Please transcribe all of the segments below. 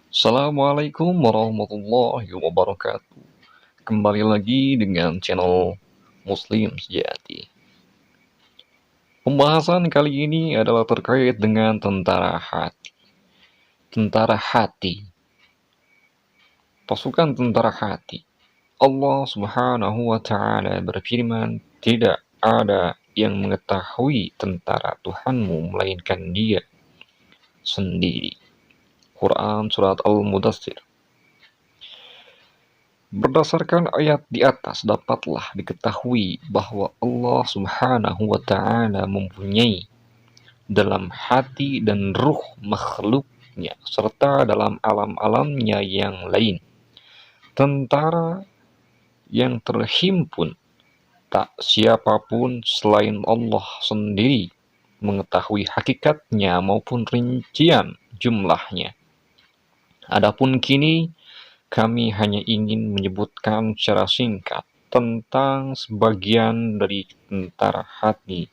Assalamualaikum warahmatullahi wabarakatuh. Kembali lagi dengan channel Muslim Sejati. Pembahasan kali ini adalah terkait dengan tentara hati. Tentara hati. Pasukan tentara hati. Allah Subhanahu wa Ta'ala berfirman, "Tidak ada yang mengetahui tentara Tuhanmu melainkan Dia sendiri." Quran Surat Al-Mudaththir. Berdasarkan ayat di atas dapatlah diketahui bahwa Allah Subhanahu wa Ta'ala mempunyai dalam hati dan ruh makhluknya serta dalam alam-alamnya yang lain tentara yang terhimpun. Tak siapapun selain Allah sendiri mengetahui hakikatnya maupun rincian jumlahnya. Adapun kini kami hanya ingin menyebutkan secara singkat tentang sebagian dari tentara hati,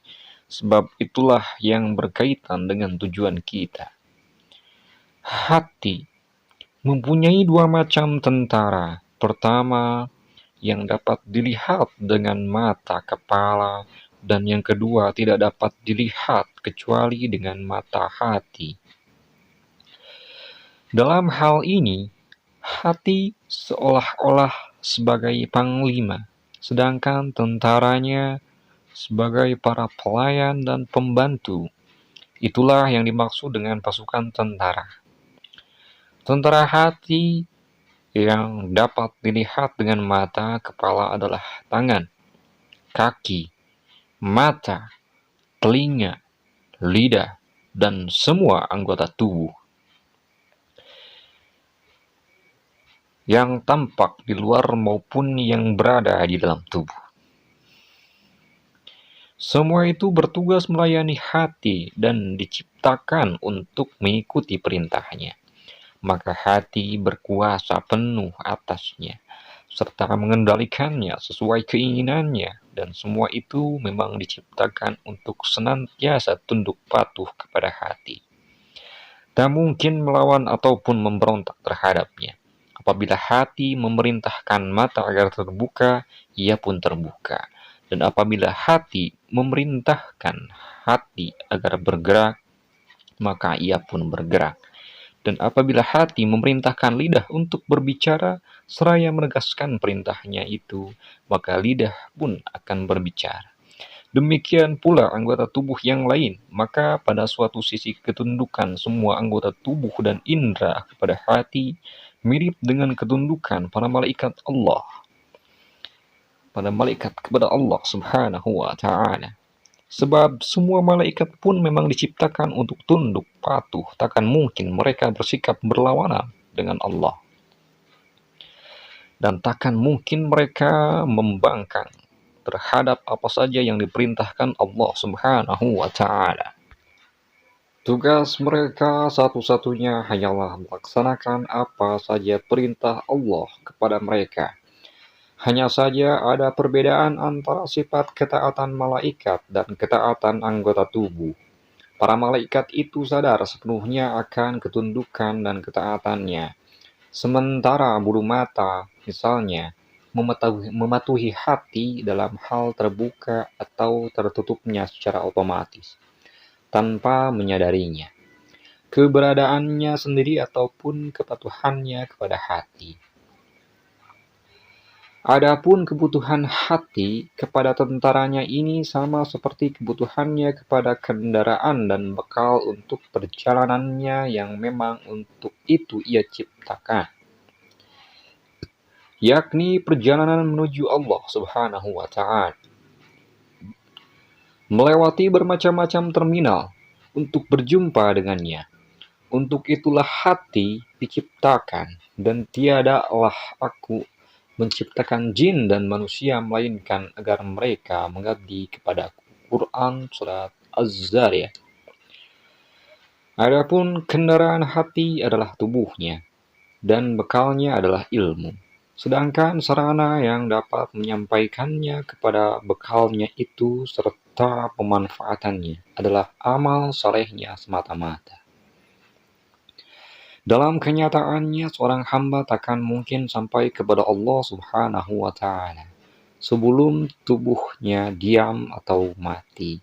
sebab itulah yang berkaitan dengan tujuan kita. Hati mempunyai dua macam tentara. Pertama, yang dapat dilihat dengan mata kepala, dan yang kedua tidak dapat dilihat kecuali dengan mata hati. Dalam hal ini, hati seolah-olah sebagai panglima, sedangkan tentaranya sebagai para pelayan dan pembantu. Itulah yang dimaksud dengan pasukan tentara. Tentara hati yang dapat dilihat dengan mata kepala adalah tangan, kaki, mata, telinga, lidah, dan semua anggota tubuh yang tampak di luar maupun yang berada di dalam tubuh. Semua itu bertugas melayani hati dan diciptakan untuk mengikuti perintahnya. Maka hati berkuasa penuh atasnya, serta mengendalikannya sesuai keinginannya, dan semua itu memang diciptakan untuk senantiasa tunduk patuh kepada hati. Tak mungkin melawan ataupun memberontak terhadapnya. Apabila hati memerintahkan mata agar terbuka, ia pun terbuka. Dan apabila hati memerintahkan hati agar bergerak, maka ia pun bergerak. Dan apabila hati memerintahkan lidah untuk berbicara, seraya menegaskan perintahnya itu, maka lidah pun akan berbicara. Demikian pula anggota tubuh yang lain, maka pada suatu sisi ketundukan semua anggota tubuh dan indera kepada hati mirip dengan ketundukan para malaikat Allah. Pada malaikat kepada Allah Subhanahu wa Ta'ala. Sebab semua malaikat pun memang diciptakan untuk tunduk patuh, takkan mungkin mereka bersikap berlawanan dengan Allah. Dan takkan mungkin mereka membangkang terhadap apa saja yang diperintahkan Allah Subhanahu wa Ta'ala. Tugas mereka satu-satunya hanyalah melaksanakan apa saja perintah Allah kepada mereka. Hanya saja ada perbedaan antara sifat ketaatan malaikat dan ketaatan anggota tubuh. Para malaikat itu sadar sepenuhnya akan ketundukan dan ketaatannya. Sementara bulu mata, misalnya, mematuhi hati dalam hal terbuka atau tertutupnya secara otomatis, tanpa menyadarinya, keberadaannya sendiri ataupun kepatuhannya kepada hati. Adapun kebutuhan hati kepada tentaranya ini sama seperti kebutuhannya kepada kendaraan dan bekal untuk perjalanannya yang memang untuk itu ia ciptakan, yakni perjalanan menuju Allah Subhanahu wa Ta'ala. Melewati bermacam-macam terminal untuk berjumpa dengannya. Untuk itulah hati diciptakan, dan tiadalah aku menciptakan jin dan manusia melainkan agar mereka mengabdi kepadaku. Quran Surat Az-Zariyat. Adapun kendaraan hati adalah tubuhnya, dan bekalnya adalah ilmu. Sedangkan sarana yang dapat menyampaikannya kepada bekalnya itu serta serta pemanfaatannya adalah amal salehnya semata-mata. Dalam kenyataannya, seorang hamba takkan mungkin sampai kepada Allah Subhanahu wa Ta'ala sebelum tubuhnya diam atau mati,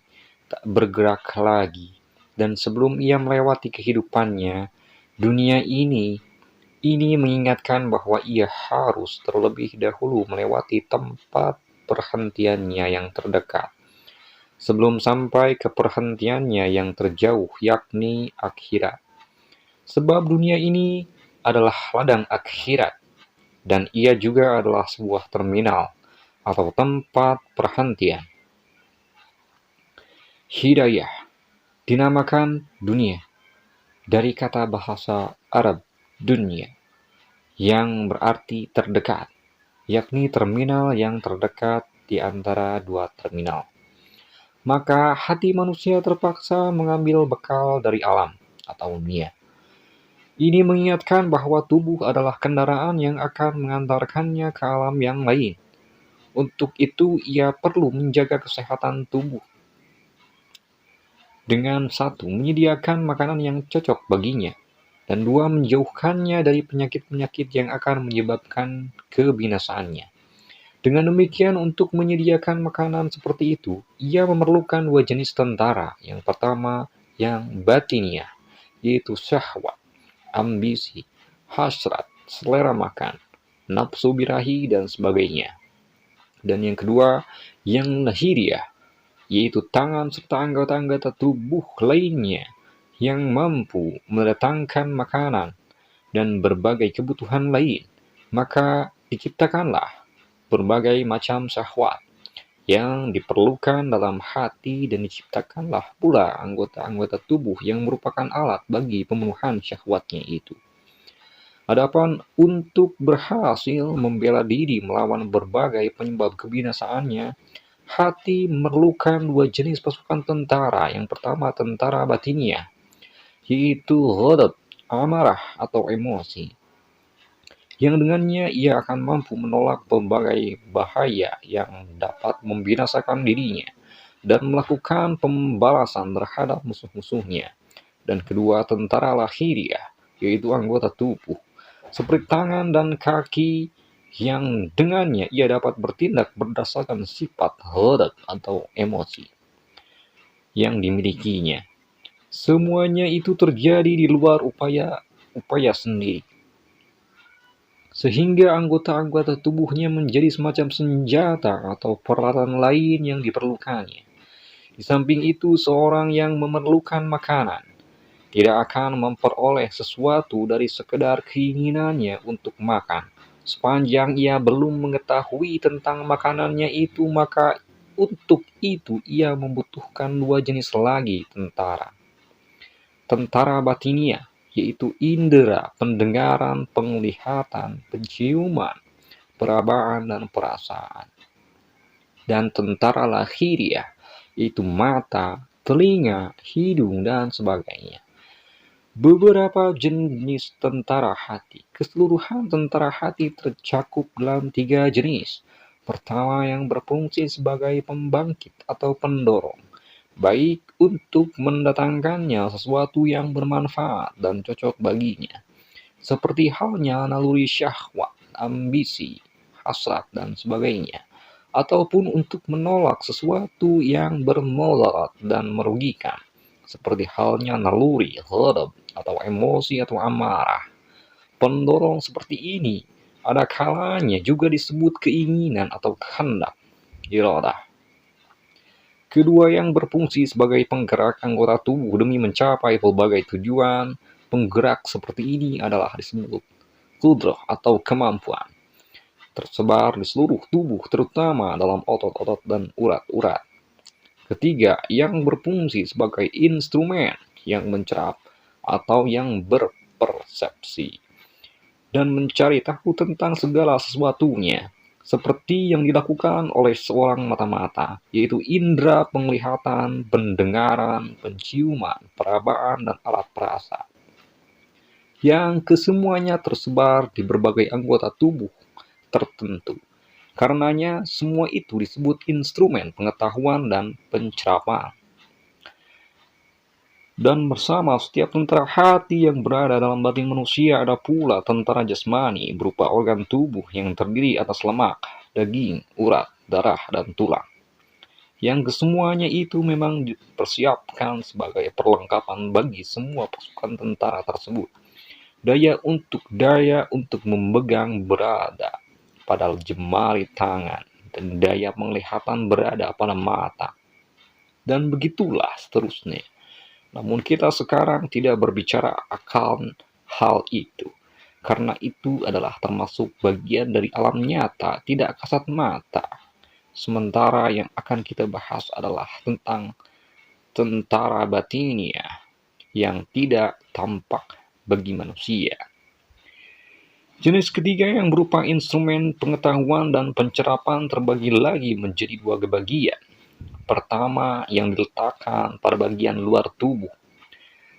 tak bergerak lagi, dan sebelum ia melewati kehidupannya, dunia ini mengingatkan bahwa ia harus terlebih dahulu melewati tempat perhentiannya yang terdekat, sebelum sampai ke perhentiannya yang terjauh, yakni akhirat. Sebab dunia ini adalah ladang akhirat, dan ia juga adalah sebuah terminal atau tempat perhentian. Hidayah dinamakan dunia dari kata bahasa Arab dunya, yang berarti terdekat, yakni terminal yang terdekat di antara dua terminal. Maka hati manusia terpaksa mengambil bekal dari alam atau dunia. Ini mengingatkan bahwa tubuh adalah kendaraan yang akan mengantarkannya ke alam yang lain. Untuk itu, ia perlu menjaga kesehatan tubuh. Dengan satu, menyediakan makanan yang cocok baginya. Dan dua, menjauhkannya dari penyakit-penyakit yang akan menyebabkan kebinasaannya. Dengan demikian, untuk menyediakan makanan seperti itu, ia memerlukan dua jenis tentara. Yang pertama, yang batiniah, yaitu syahwat, ambisi, hasrat, selera makan, nafsu birahi, dan sebagainya. Dan yang kedua, yang lahiriah, yaitu tangan serta anggota-anggota tubuh lainnya yang mampu mendatangkan makanan dan berbagai kebutuhan lain. Maka diciptakanlah berbagai macam syahwat yang diperlukan dalam hati, dan diciptakanlah pula anggota-anggota tubuh yang merupakan alat bagi pemenuhan syahwatnya itu. Adapun untuk berhasil membela diri melawan berbagai penyebab kebinasaannya, hati memerlukan dua jenis pasukan tentara. Yang pertama, tentara batiniah, yaitu ghadab, amarah atau emosi, yang dengannya ia akan mampu menolak berbagai bahaya yang dapat membinasakan dirinya dan melakukan pembalasan terhadap musuh-musuhnya. Dan kedua, tentara lahiriah, yaitu anggota tubuh seperti tangan dan kaki, yang dengannya ia dapat bertindak berdasarkan sifat ghadab atau emosi yang dimilikinya. Semuanya itu terjadi di luar upaya sendiri, sehingga anggota-anggota tubuhnya menjadi semacam senjata atau peralatan lain yang diperlukannya. Di samping itu, seorang yang memerlukan makanan tidak akan memperoleh sesuatu dari sekedar keinginannya untuk makan. Sepanjang ia belum mengetahui tentang makanannya itu, maka untuk itu ia membutuhkan dua jenis lagi tentara. Tentara batiniah, yaitu indera, pendengaran, penglihatan, penciuman, perabaan, dan perasaan. Dan tentara lahiriah, yaitu mata, telinga, hidung, dan sebagainya. Beberapa jenis tentara hati. Keseluruhan tentara hati tercakup dalam 3 jenis. Pertama, yang berfungsi sebagai pembangkit atau pendorong, baik untuk mendatangkannya sesuatu yang bermanfaat dan cocok baginya, seperti halnya naluri syahwat, ambisi, hasrat, dan sebagainya, ataupun untuk menolak sesuatu yang bermudarat dan merugikan, seperti halnya naluri ghadab atau emosi atau amarah. Pendorong seperti ini ada kalanya juga disebut keinginan atau kehendak, iradah. Kedua, yang berfungsi sebagai penggerak anggota tubuh demi mencapai berbagai tujuan. Penggerak seperti ini adalah disebut qudrah atau kemampuan, tersebar di seluruh tubuh, terutama dalam otot-otot dan urat-urat. Ketiga, yang berfungsi sebagai instrumen yang mencerap atau yang berpersepsi dan mencari tahu tentang segala sesuatunya, seperti yang dilakukan oleh seorang mata-mata, yaitu indera penglihatan, pendengaran, penciuman, perabaan, dan alat perasa, yang kesemuanya tersebar di berbagai anggota tubuh tertentu. Karenanya, semua itu disebut instrumen pengetahuan dan pencerapan. Dan bersama setiap tentara hati yang berada dalam batin manusia ada pula tentara jasmani berupa organ tubuh yang terdiri atas lemak, daging, urat, darah, dan tulang. Yang kesemuanya itu memang dipersiapkan sebagai perlengkapan bagi semua pasukan tentara tersebut. Daya untuk memegang berada pada jemari tangan, dan daya penglihatan berada pada mata. Dan begitulah seterusnya. Namun kita sekarang tidak berbicara akan hal itu, karena itu adalah termasuk bagian dari alam nyata, tidak kasat mata. Sementara yang akan kita bahas adalah tentang tentara batinia yang tidak tampak bagi manusia. Jenis ketiga yang berupa instrumen pengetahuan dan pencerapan terbagi lagi menjadi dua bagian. Pertama, yang diletakkan pada bagian luar tubuh,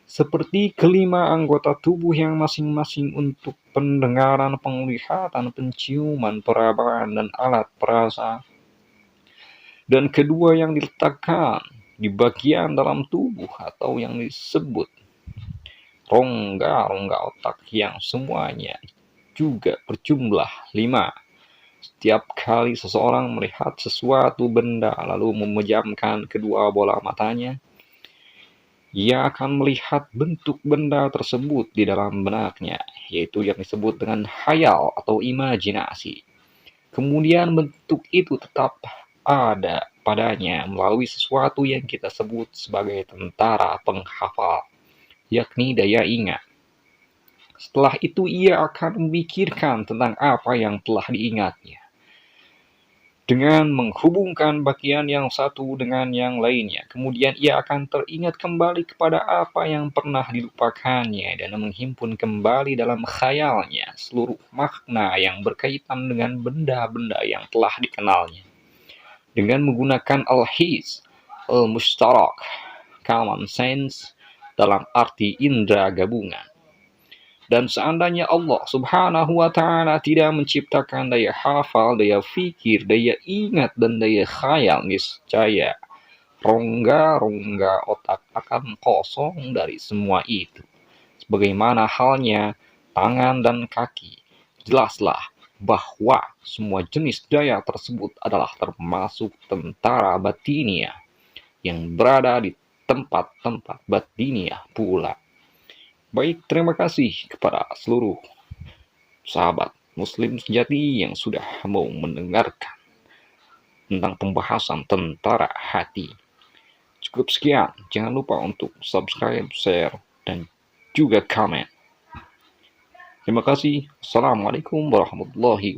seperti kelima anggota tubuh yang masing-masing untuk pendengaran, penglihatan, penciuman, perabaan, dan alat perasa. Dan kedua, yang diletakkan di bagian dalam tubuh atau yang disebut rongga-rongga otak, yang semuanya juga berjumlah 5. Setiap kali seseorang melihat sesuatu benda lalu memejamkan kedua bola matanya, ia akan melihat bentuk benda tersebut di dalam benaknya, yaitu yang disebut dengan khayal atau imajinasi. Kemudian bentuk itu tetap ada padanya melalui sesuatu yang kita sebut sebagai tentara penghafal, yakni daya ingat. Setelah itu ia akan memikirkan tentang apa yang telah diingatnya, dengan menghubungkan bagian yang satu dengan yang lainnya. Kemudian ia akan teringat kembali kepada apa yang pernah dilupakannya dan menghimpun kembali dalam khayalnya seluruh makna yang berkaitan dengan benda-benda yang telah dikenalnya. Dengan menggunakan al-his, al-mushtarak, common sense dalam arti indera gabungan. Dan seandainya Allah Subhanahu wa Ta'ala tidak menciptakan daya hafal, daya fikir, daya ingat, dan daya khayal, niscaya rongga-rongga otak akan kosong dari semua itu. Sebagaimana halnya tangan dan kaki, jelaslah bahwa semua jenis daya tersebut adalah termasuk tentara batinia yang berada di tempat-tempat batinia pula. Baik, terima kasih kepada seluruh sahabat muslim sejati yang sudah mau mendengarkan tentang pembahasan tentara hati. Cukup sekian, jangan lupa untuk subscribe, share, dan juga komen. Terima kasih. Assalamualaikum warahmatullahi wabarakatuh.